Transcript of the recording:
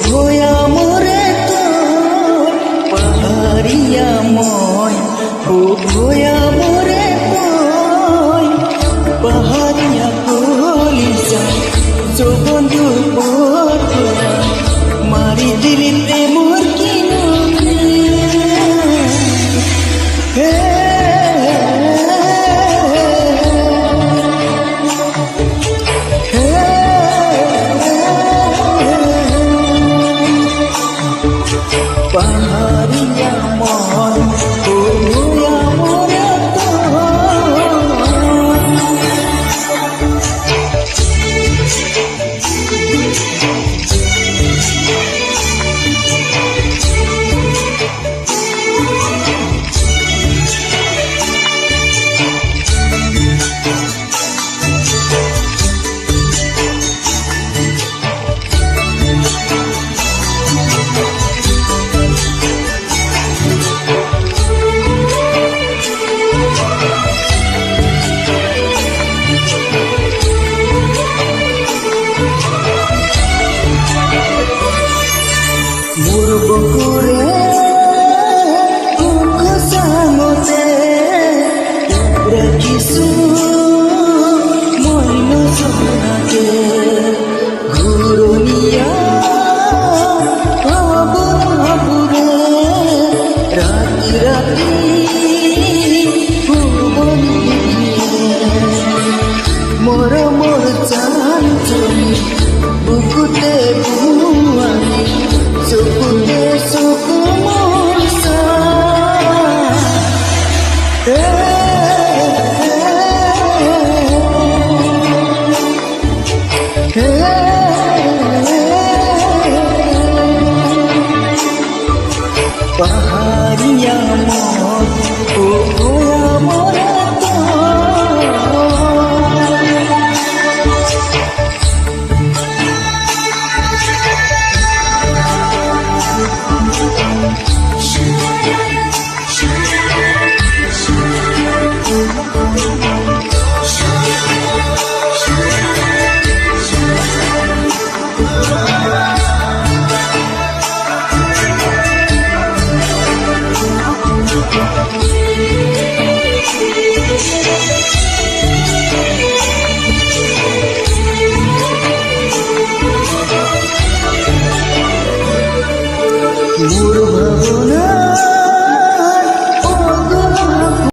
ভয়া মোরে তোর পাহাড়িয়া ময়, ও ভয়া মোরে তোর পাহাড়িয়া কলিজা বন্ধু মারি দিলিতে মোর কিনো paharia mon ya moria to Burbukure uko sangote rakisu moino sonake guruniya abure rati rati bhuvani mor mor chancholi bukute buani Sukune sukumursa paharia mon ya moria Mur bhavana